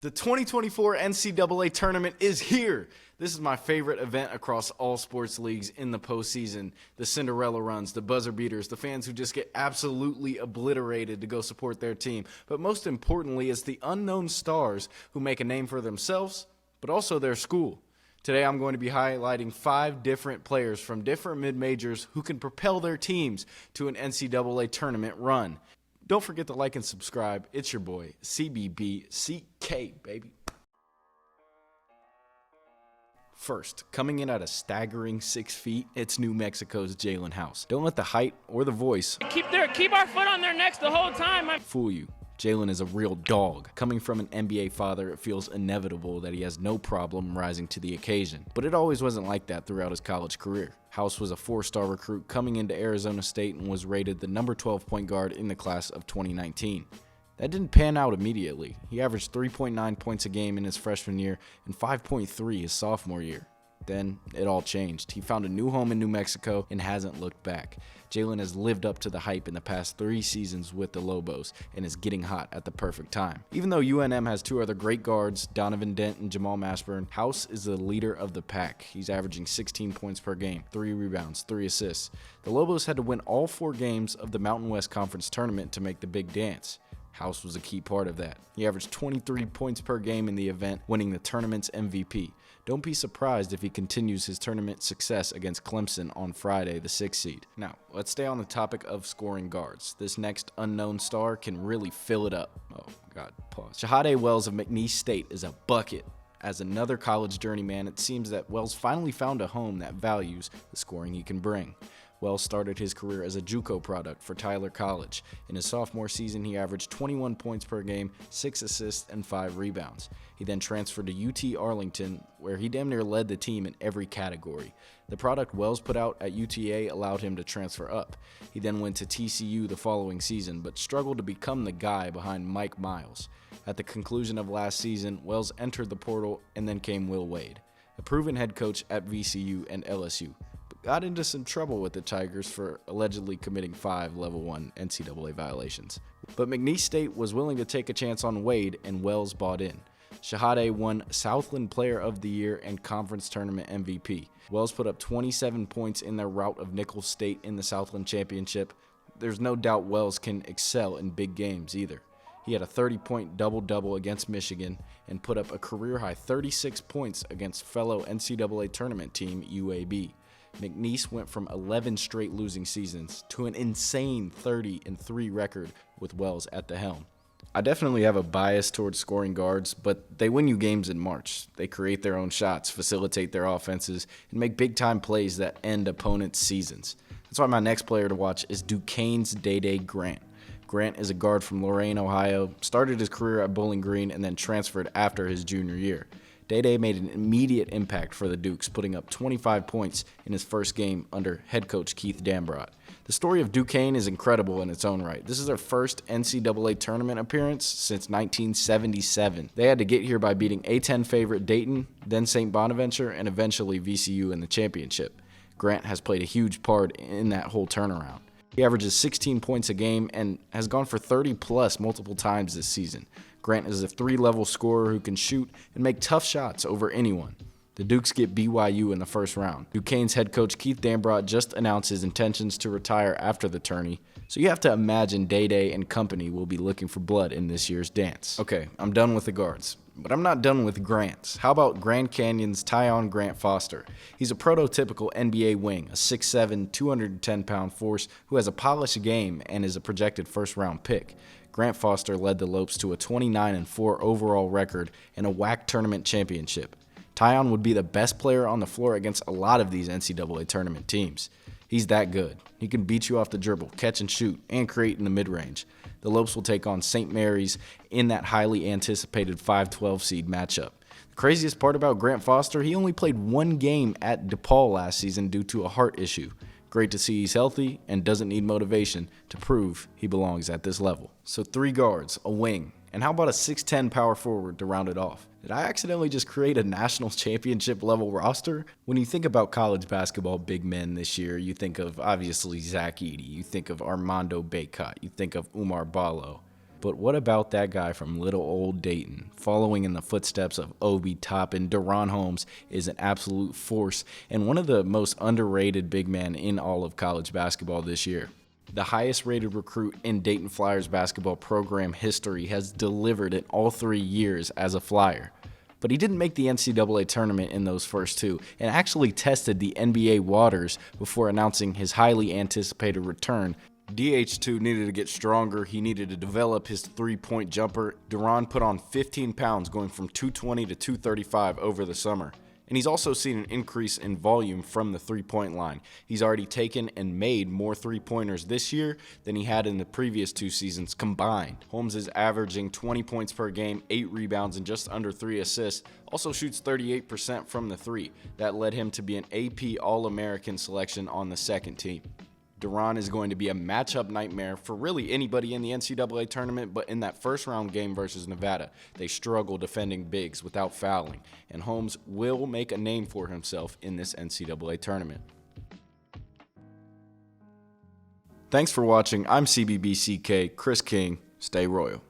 The 2024 NCAA tournament is here. This is my favorite event across all sports leagues in the postseason. The Cinderella runs, the buzzer beaters, the fans who just get absolutely obliterated to go support their team. But most importantly, it's the unknown stars who make a name for themselves, but also their school. Today I'm going to be highlighting 5 different players from different mid-majors who can propel their teams to an NCAA tournament run. Don't forget to like and subscribe. It's your boy, CBB CK, baby. First, coming in at a staggering 6 feet, it's New Mexico's Jalen House. Don't let the height or the voice Keep our foot on their necks the whole time. fool you. Jalen is a real dog. Coming from an NBA father, it feels inevitable that he has no problem rising to the occasion. But it always wasn't like that throughout his college career. House was a 4-star recruit coming into Arizona State and was rated the number 12 point guard in the class of 2019. That didn't pan out immediately. He averaged 3.9 points a game in his freshman year and 5.3 his sophomore year. Then it all changed. He found a new home in New Mexico and hasn't looked back. Jalen has lived up to the hype in the past 3 seasons with the Lobos and is getting hot at the perfect time. Even though UNM has 2 other great guards, Donovan Dent and Jamal Mashburn, House is the leader of the pack. He's averaging 16 points per game, 3 rebounds, 3 assists. The Lobos had to win all 4 games of the Mountain West Conference tournament to make the big dance. House was a key part of that. He averaged 23 points per game in the event, winning the tournament's MVP. Don't be surprised if he continues his tournament success against Clemson on Friday, the 6th seed. Now, let's stay on the topic of scoring guards. This next unknown star can really fill it up. Oh, God, pause. Shahade Wells of McNeese State is a bucket. As another college journeyman, it seems that Wells finally found a home that values the scoring he can bring. Wells started his career as a JUCO product for Tyler College. In his sophomore season, he averaged 21 points per game, 6 assists, and 5 rebounds. He then transferred to UT Arlington, where he damn near led the team in every category. The product Wells put out at UTA allowed him to transfer up. He then went to TCU the following season, but struggled to become the guy behind Mike Miles. At the conclusion of last season, Wells entered the portal, and then came Will Wade, a proven head coach at VCU and LSU. Got into some trouble with the Tigers for allegedly committing 5 Level 1 NCAA violations. But McNeese State was willing to take a chance on Wade, and Wells bought in. Shahade won Southland Player of the Year and Conference Tournament MVP. Wells put up 27 points in their rout of Nicholls State in the Southland Championship. There's no doubt Wells can excel in big games either. He had a 30-point double-double against Michigan and put up a career-high 36 points against fellow NCAA tournament team UAB. McNeese went from 11 straight losing seasons to an insane 30-3 record with Wells at the helm. I definitely have a bias towards scoring guards, but they win you games in March. They create their own shots, facilitate their offenses, and make big-time plays that end opponents' seasons. That's why my next player to watch is Duquesne's Day Grant. Grant is a guard from Lorain, Ohio, started his career at Bowling Green, and then transferred after his junior year. Day made an immediate impact for the Dukes, putting up 25 points in his first game under head coach Keith Dambrot. The story of Duquesne is incredible in its own right. This is their first NCAA tournament appearance since 1977. They had to get here by beating A-10 favorite Dayton, then St. Bonaventure, and eventually VCU in the championship. Grant has played a huge part in that whole turnaround. He averages 16 points a game and has gone for 30-plus multiple times this season. Grant is a 3-level scorer who can shoot and make tough shots over anyone. The Dukes get BYU in the first round. Duquesne's head coach Keith Dambrot just announced his intentions to retire after the tourney, so you have to imagine Day and company will be looking for blood in this year's dance. Okay, I'm done with the guards, but I'm not done with Grants. How about Grand Canyon's Tyon Grant Foster? He's a prototypical NBA wing, a 6'7", 210-pound force who has a polished game and is a projected first-round pick. Grant Foster led the Lopes to a 29-4 overall record and a WAC tournament championship. Tyon would be the best player on the floor against a lot of these NCAA tournament teams. He's that good. He can beat you off the dribble, catch and shoot, and create in the mid-range. The Lopes will take on St. Mary's in that highly anticipated 5-12 seed matchup. The craziest part about Grant Foster, he only played 1 game at DePaul last season due to a heart issue. Great to see he's healthy and doesn't need motivation to prove he belongs at this level. So 3 guards, a wing, and how about a 6'10 power forward to round it off? Did I accidentally just create a national championship level roster? When you think about college basketball big men this year, you think of obviously Zach Edey, you think of Armando Bacot, you think of Umar Ballo. But what about that guy from little old Dayton? Following in the footsteps of Obi Toppin, Deron Holmes is an absolute force and one of the most underrated big men in all of college basketball this year. The highest rated recruit in Dayton Flyers basketball program history has delivered in all 3 years as a Flyer. But he didn't make the NCAA tournament in those first 2 and actually tested the NBA waters before announcing his highly anticipated return. DH2 needed to get stronger. He needed to develop his three-point jumper. Deron put on 15 pounds, going from 220 to 235 over the summer. And he's also seen an increase in volume from the three-point line. He's already taken and made more three-pointers this year than he had in the previous 2 seasons combined. Holmes is averaging 20 points per game, 8 rebounds, and just under 3 assists. Also shoots 38% from the 3. That led him to be an AP All-American selection on the second team. Deron is going to be a matchup nightmare for really anybody in the NCAA tournament, but in that first round game versus Nevada, they struggle defending bigs without fouling, and Holmes will make a name for himself in this NCAA tournament. Thanks for watching. I'm CBB CK, Chris King. Stay royal.